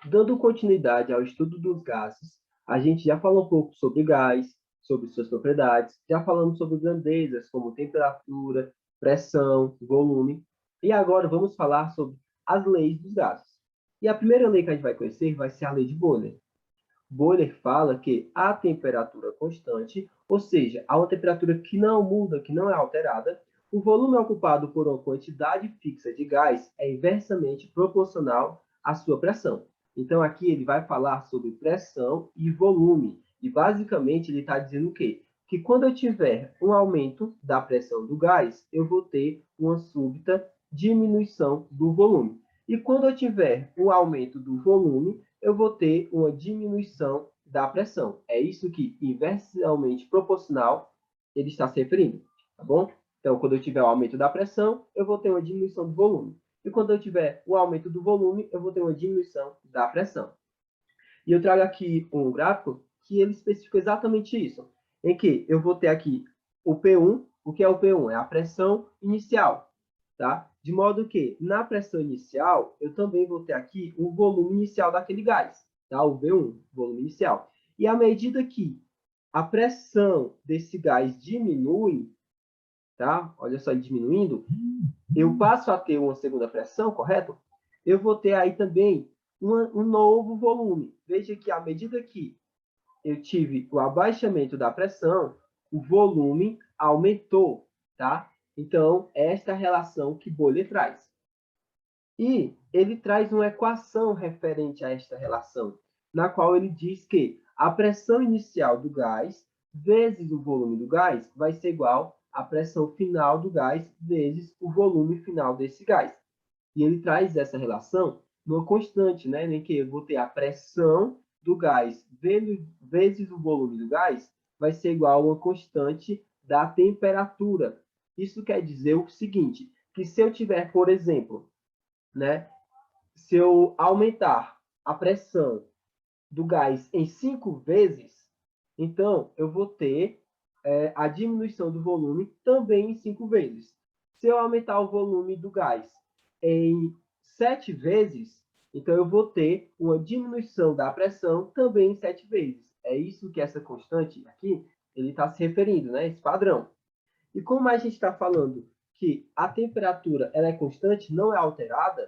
Dando continuidade ao estudo dos gases, a gente já falou um pouco sobre gás, sobre suas propriedades, já falamos sobre grandezas como temperatura, pressão, volume, e agora vamos falar sobre as leis dos gases. E a primeira lei que a gente vai conhecer vai ser a lei de Boyle. Boyle fala que a temperatura constante, ou seja, a uma temperatura que não muda, que não é alterada, o volume ocupado por uma quantidade fixa de gás é inversamente proporcional à sua pressão. Então, aqui ele vai falar sobre pressão e volume. E, basicamente, ele está dizendo o quê? Que quando eu tiver um aumento da pressão do gás, eu vou ter uma súbita diminuição do volume. E quando eu tiver um aumento do volume, eu vou ter uma diminuição da pressão. É isso que inversamente proporcional ele está se referindo, tá bom? Então, quando eu tiver o aumento da pressão, eu vou ter uma diminuição do volume. E quando eu tiver o aumento do volume, eu vou ter uma diminuição da pressão. E eu trago aqui um gráfico que ele especifica exatamente isso, em que eu vou ter aqui o P1. O que é o P1? É a pressão inicial, tá? De modo que, na pressão inicial, eu também vou ter aqui o volume inicial daquele gás, tá? O V1, volume inicial. E à medida que a pressão desse gás diminui, tá? Olha só, diminuindo, eu passo a ter uma segunda pressão, correto? Eu vou ter aí também um novo volume. Veja que à medida que eu tive o abaixamento da pressão, o volume aumentou, tá? Então, esta é a relação que Boyle traz. E ele traz uma equação referente a esta relação, na qual ele diz que a pressão inicial do gás vezes o volume do gás vai ser igual à pressão final do gás vezes o volume final desse gás. E ele traz essa relação numa constante, né? Em que eu vou ter a pressão do gás vezes o volume do gás vai ser igual a uma constante da temperatura. Isso quer dizer o seguinte, que se eu tiver, por exemplo, né, se eu aumentar a pressão do gás em 5 vezes, então eu vou ter a diminuição do volume também em 5 vezes. Se eu aumentar o volume do gás em 7 vezes, então eu vou ter uma diminuição da pressão também em 7 vezes. É isso que essa constante aqui ele está se referindo, né? Esse padrão. E como a gente está falando que a temperatura ela é constante, não é alterada,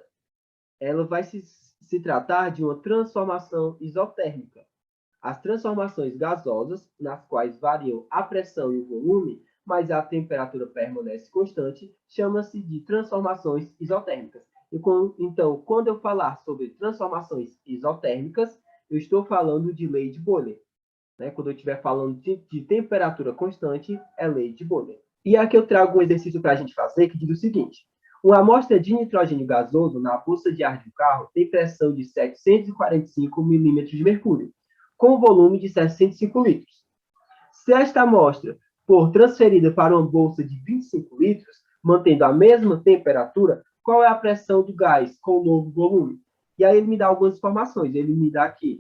ela vai se tratar de uma transformação isotérmica. As transformações gasosas, nas quais variam a pressão e o volume, mas a temperatura permanece constante, chama-se de transformações isotérmicas. Então, quando eu falar sobre transformações isotérmicas, eu estou falando de lei de Boyle. Né? Quando eu estiver falando de temperatura constante, é lei de Boyle. E aqui eu trago um exercício para a gente fazer que diz o seguinte: uma amostra de nitrogênio gasoso na bolsa de ar de um carro tem pressão de 745 milímetros de mercúrio, com volume de 65 litros. Se esta amostra for transferida para uma bolsa de 25 litros, mantendo a mesma temperatura, qual é a pressão do gás com o novo volume? E aí ele me dá algumas informações. Ele me dá aqui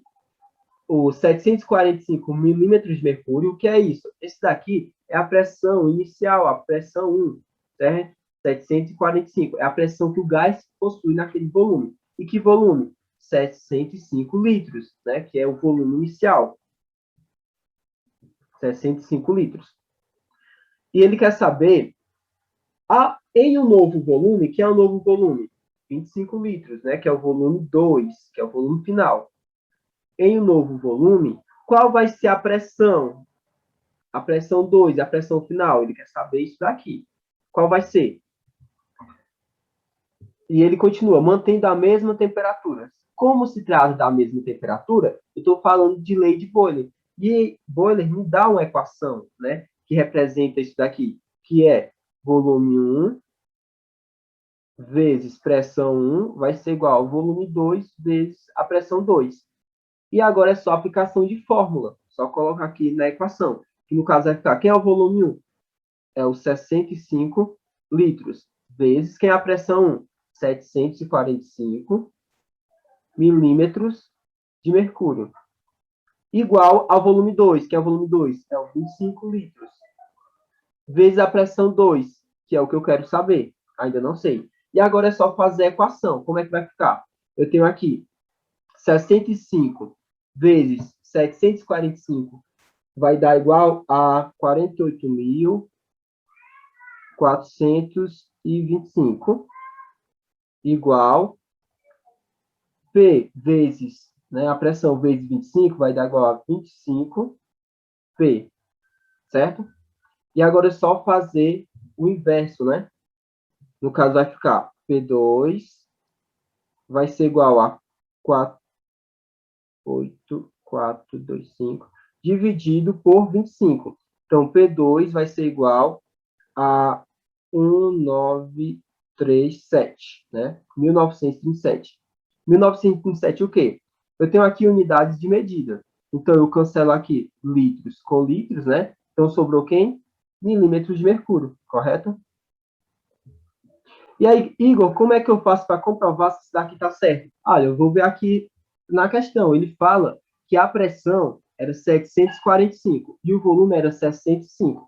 os 745 milímetros de mercúrio. O que é isso? Esse daqui é a pressão inicial, a pressão 1, certo? 745 é a pressão que o gás possui naquele volume. E que volume? 705 litros, né? Que é o volume inicial. 65 litros. E ele quer saber, em um novo volume, que é o novo volume? 25 litros, né? Que é o volume 2, que é o volume final. Em um novo volume, qual vai ser a pressão? A pressão 2, a pressão final. Ele quer saber isso daqui. Qual vai ser? E ele continua, mantendo a mesma temperatura. Como se trata da mesma temperatura, eu estou falando de lei de Boyle. E Boyle me dá uma equação, né, que representa isso daqui, que é volume 1 vezes pressão 1 vai ser igual ao volume 2 vezes a pressão 2. E agora é só aplicação de fórmula. Só colocar aqui na equação. Que no caso vai ficar, quem é o volume 1? É o 65 litros. Vezes quem é a pressão 1? 745 milímetros de mercúrio. Igual ao volume 2, que é o volume 2, é o 25 litros. Vezes a pressão 2, que é o que eu quero saber. Ainda não sei. E agora é só fazer a equação. Como é que vai ficar? Eu tenho aqui 65 vezes 745 vai dar igual a 48.425, igual P vezes, né, a pressão vezes 25 vai dar igual a 25P, certo? E agora é só fazer o inverso, né? No caso, vai ficar P2 vai ser igual a 48425 dividido por 25. Então, P2 vai ser igual a 1937, né? 1937. 1937 o quê? Eu tenho aqui unidades de medida. Então, eu cancelo aqui litros com litros, né? Então, sobrou quem? Milímetros de mercúrio, correto? E aí, Igor, como é que eu faço para comprovar se isso daqui está certo? Olha, eu vou ver aqui na questão. Ele fala que a pressão era 745 e o volume era 65.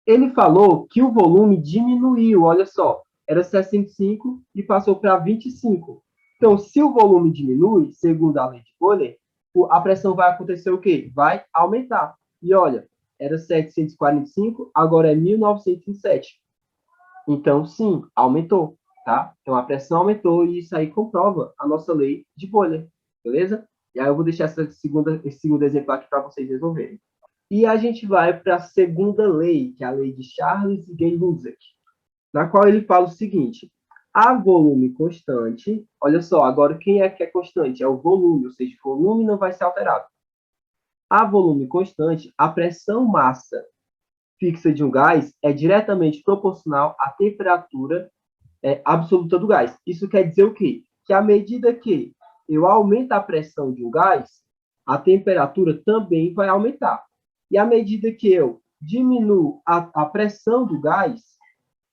Ele falou que o volume diminuiu, olha só, era 65 e passou para 25. Então, se o volume diminui, segundo a lei de Boyle, a pressão vai acontecer o quê? Vai aumentar. E olha, era 745, agora é 1907. Então, sim, aumentou, tá? Então, a pressão aumentou e isso aí comprova a nossa lei de Boyle, beleza? E aí eu vou deixar esse segundo exemplo aqui para vocês resolverem. E a gente vai para a segunda lei, que é a lei de Charles e Gay-Lussac, na qual ele fala o seguinte: a volume constante, olha só, agora quem é que é constante? É o volume, ou seja, o volume não vai ser alterado. A volume constante, a pressão massa fixa de um gás é diretamente proporcional à temperatura absoluta do gás. Isso quer dizer o quê? Que à medida que eu aumento a pressão de um gás, a temperatura também vai aumentar. E à medida que eu diminuo a pressão do gás,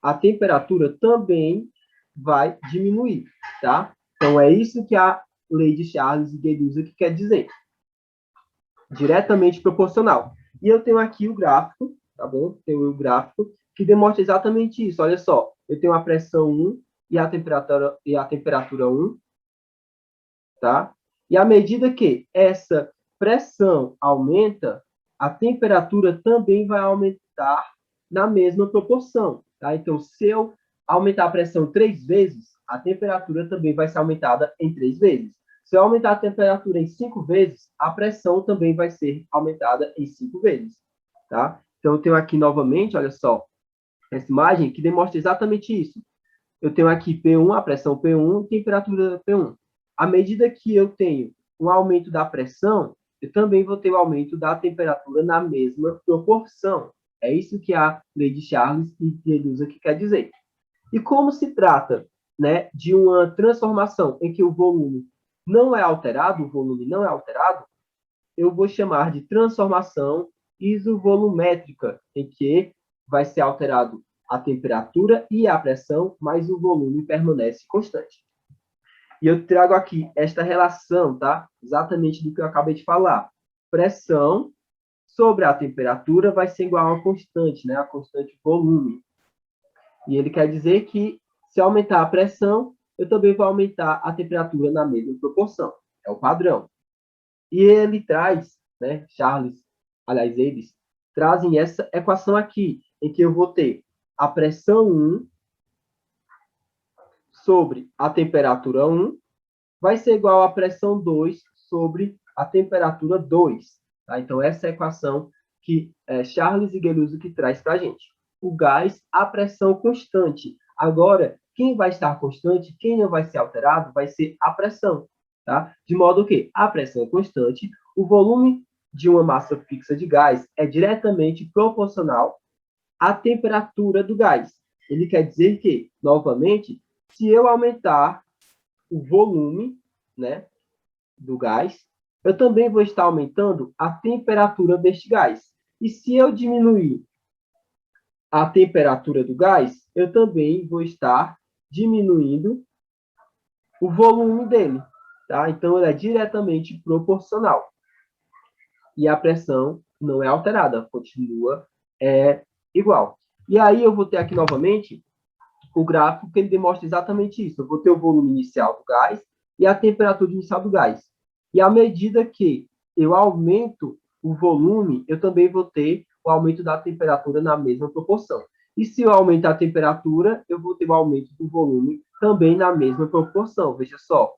a temperatura também vai diminuir, tá? Então, é isso que a lei de Charles e Gay-Lussac quer dizer. Diretamente proporcional. E eu tenho aqui o gráfico, tá bom? Tenho o gráfico que demonstra exatamente isso. Olha só, eu tenho a pressão 1 e a temperatura 1, tá? E à medida que essa pressão aumenta, a temperatura também vai aumentar na mesma proporção, tá? Então, se eu aumentar a pressão 3 vezes, a temperatura também vai ser aumentada em 3 vezes. Se eu aumentar a temperatura em 5 vezes, a pressão também vai ser aumentada em 5 vezes, tá? Então, eu tenho aqui novamente, olha só, essa imagem que demonstra exatamente isso. Eu tenho aqui P1, a pressão P1, temperatura P1. À medida que eu tenho um aumento da pressão, eu também vou ter o aumento da temperatura na mesma proporção. É isso que a lei de Charles e Gay-Lussac quer dizer. E como se trata, né, de uma transformação em que o volume não é alterado, eu vou chamar de transformação isovolumétrica, em que vai ser alterado a temperatura e a pressão, mas o volume permanece constante. E eu trago aqui esta relação, tá? Exatamente do que eu acabei de falar. Pressão sobre a temperatura vai ser igual a uma constante, né? A constante volume. E ele quer dizer que se aumentar a pressão, eu também vou aumentar a temperatura na mesma proporção. É o padrão. E ele traz, né, eles trazem essa equação aqui, em que eu vou ter a pressão 1 sobre a temperatura 1 vai ser igual à pressão 2 sobre a temperatura 2. Tá? Então, essa é a equação que Charles e Gay-Lussac traz para a gente. O gás, a pressão constante. Agora, quem vai estar constante, quem não vai ser alterado, vai ser a pressão. Tá? De modo que a pressão constante, o volume de uma massa fixa de gás é diretamente proporcional à temperatura do gás. Ele quer dizer que, novamente, se eu aumentar o volume, né, do gás, eu também vou estar aumentando a temperatura deste gás. E se eu diminuir a temperatura do gás, eu também vou estar diminuindo o volume dele. Tá? Então, ele é diretamente proporcional. E a pressão não é alterada, continua igual. E aí eu vou ter aqui novamente o gráfico que ele demonstra exatamente isso. Eu vou ter o volume inicial do gás e a temperatura inicial do gás. E à medida que eu aumento o volume, eu também vou ter o aumento da temperatura na mesma proporção. E se eu aumentar a temperatura, eu vou ter o aumento do volume também na mesma proporção. Veja só,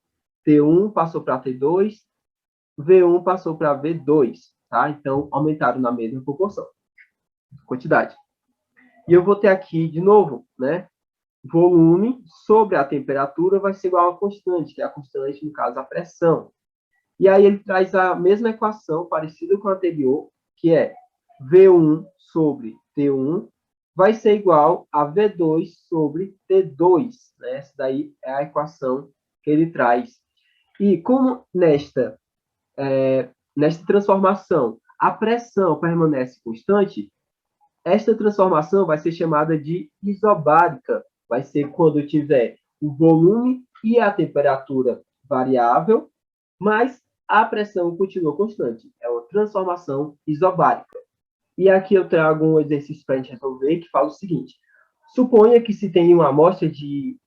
T1 passou para T2, V1 passou para V2, tá? Então, aumentaram na mesma proporção, quantidade. E eu vou ter aqui, de novo, né? Volume sobre a temperatura vai ser igual a constante, que é a constante, no caso, a pressão. E aí ele traz a mesma equação, parecida com a anterior, que é V1 sobre T1 vai ser igual a V2 sobre T2. Né? Essa daí é a equação que ele traz. E como nesta transformação a pressão permanece constante, esta transformação vai ser chamada de isobárica. Vai ser quando eu tiver o volume e a temperatura variável, mas a pressão continua constante. É uma transformação isobárica. E aqui eu trago um exercício para a gente resolver que fala o seguinte. Suponha que se tem uma amostra de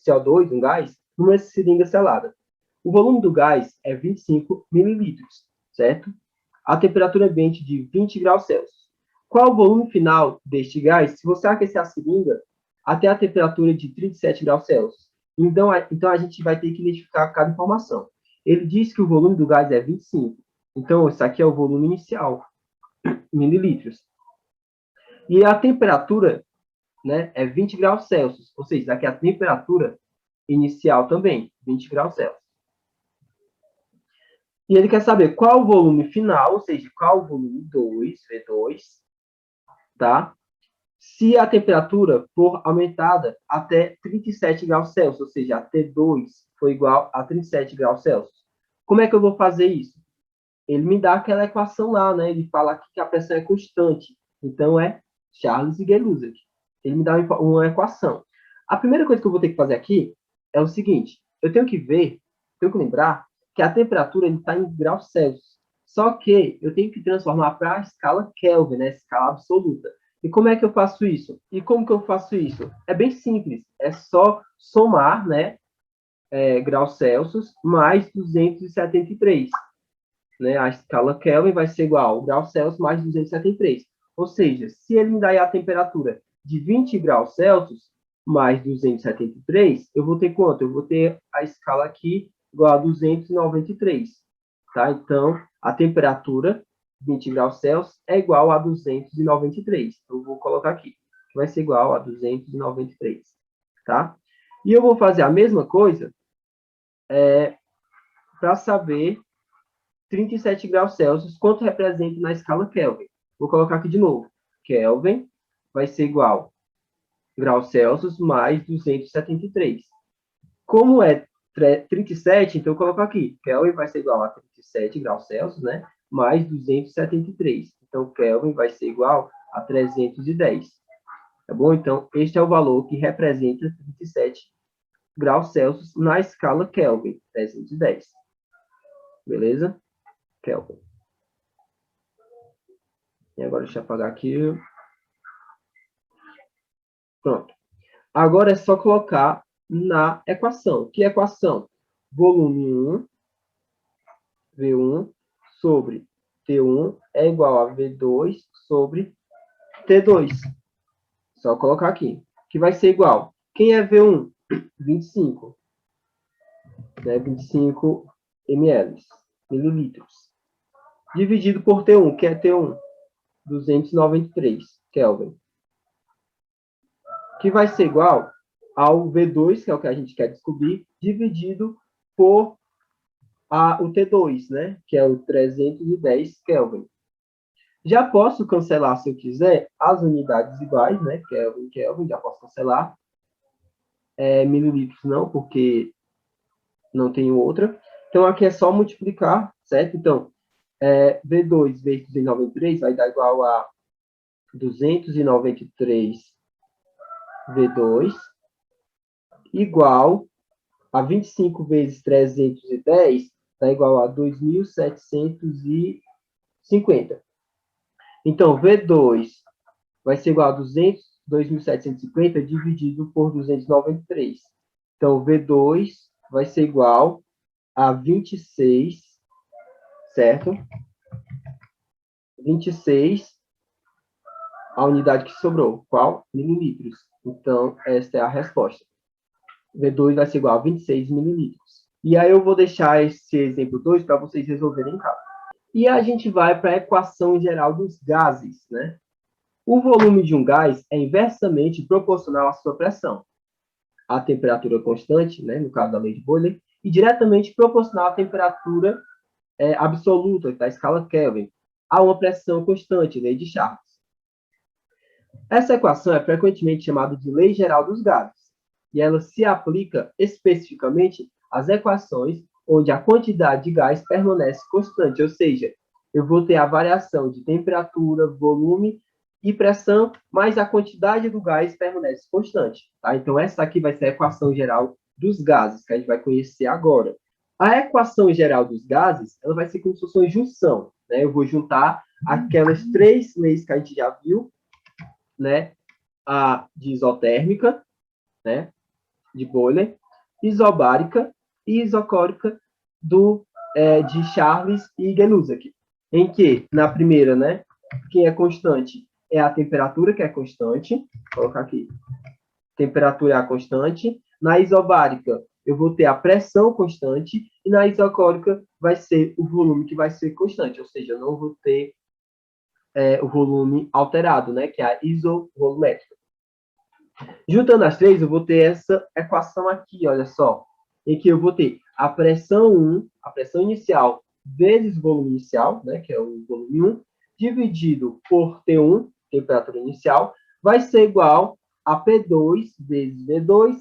CO2, um gás, numa seringa selada. O volume do gás é 25 mililitros, certo? A temperatura ambiente de 20 graus Celsius. Qual o volume final deste gás se você aquecer a seringa até a temperatura de 37 graus Celsius? Então a gente vai ter que identificar cada informação. Ele diz que o volume do gás é 25. Então, isso aqui é o volume inicial, mililitros. E a temperatura, né, é 20 graus Celsius. Ou seja, aqui é a temperatura inicial também, 20 graus Celsius. E ele quer saber qual o volume final, ou seja, qual o volume 2, V2, tá? Se a temperatura for aumentada até 37 graus Celsius, ou seja, a T2 for igual a 37 graus Celsius. Como é que eu vou fazer isso? Ele me dá aquela equação lá, né? Ele fala aqui que a pressão é constante. Então, é Charles e Gelusek. Ele me dá uma equação. A primeira coisa que eu vou ter que fazer aqui é o seguinte. Eu tenho que lembrar que a temperatura está em graus Celsius. Só que eu tenho que transformar para a escala Kelvin, né? Escala absoluta. E como é que eu faço isso? E como que eu faço isso? É bem simples. É só somar, né? Graus Celsius mais 273. Né? A escala Kelvin vai ser igual ao grau Celsius mais 273. Ou seja, se ele me dá a temperatura de 20 graus Celsius mais 273, eu vou ter quanto? Eu vou ter a escala aqui igual a 293. Tá? Então, a temperatura 20 graus Celsius é igual a 293. Eu vou colocar aqui, que vai ser igual a 293. Tá? E eu vou fazer a mesma coisa para saber 37 graus Celsius, quanto representa na escala Kelvin. Vou colocar aqui de novo. Kelvin vai ser igual a graus Celsius mais 273. Como é 37, então eu coloco aqui. Kelvin vai ser igual a 37 graus Celsius, né? Mais 273. Então, Kelvin vai ser igual a 310. Tá bom? Então, este é o valor que representa 37 graus Celsius na escala Kelvin, 310. Beleza? Kelvin. E agora deixa eu apagar aqui. Pronto. Agora é só colocar na equação. Que equação? Volume 1, V1, sobre T1 é igual a V2 sobre T2. Só colocar aqui. Que vai ser igual. Quem é V1? 25. Né? 25 ml, mililitros. Dividido por T1, que é T1, 293 Kelvin. Que vai ser igual ao V2, que é o que a gente quer descobrir, dividido por o T2, né? Que é o 310 Kelvin. Já posso cancelar, se eu quiser, as unidades iguais, né? Kelvin, Kelvin, já posso cancelar. Mililitros não, porque não tenho outra. Então, aqui é só multiplicar, certo? Então, V2 vezes 293 vai dar igual a 293 V2 igual a 25 vezes 310 dá igual a 2.750. Então, V2 vai ser igual a 2.750 dividido por 293. Então, V2 vai ser igual a 26, certo? 26, a unidade que sobrou. Qual? Mililitros. Então, esta é a resposta. V2 vai ser igual a 26 mililitros. E aí eu vou deixar esse exemplo 2 para vocês resolverem em casa. E a gente vai para a equação geral dos gases, né? O volume de um gás é inversamente proporcional à sua pressão, à temperatura constante, né, no caso da lei de Boyle, e diretamente proporcional à temperatura absoluta da escala Kelvin, a uma pressão constante, lei de Charles. Essa equação é frequentemente chamada de lei geral dos gases, e ela se aplica especificamente às equações onde a quantidade de gás permanece constante, ou seja, eu vou ter a variação de temperatura, volume e pressão, mas a quantidade do gás permanece constante. Tá? Então, essa aqui vai ser a equação geral dos gases, que a gente vai conhecer agora. A equação geral dos gases, ela vai ser como se fosse uma junção. Né? Eu vou juntar aquelas três leis que a gente já viu, né? A de isotérmica, né? De Boyle, isobárica e isocórica de Charles e Genusac. Em que, na primeira, né? Quem é constante é a temperatura, que é constante. Vou colocar aqui. Temperatura é a constante. Na isobárica, eu vou ter a pressão constante. E na isocórica, vai ser o volume que vai ser constante. Ou seja, eu não vou ter o volume alterado, né? Que é a isovolumétrica. Juntando as três, eu vou ter essa equação aqui, olha só. Em que eu vou ter a pressão 1, a pressão inicial, vezes o volume inicial, né, que é o volume 1, dividido por T1, temperatura inicial, vai ser igual a P2 vezes V2,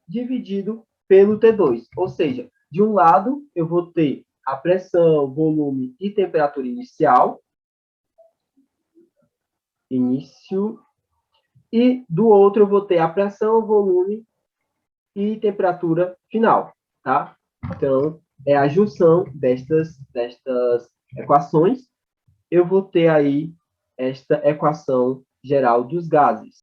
dividido pelo T2. Ou seja, de um lado, eu vou ter a pressão, volume e temperatura inicial, e do outro eu vou ter a pressão, volume e temperatura final, tá? Então, é a junção destas equações. Eu vou ter aí esta equação geral dos gases.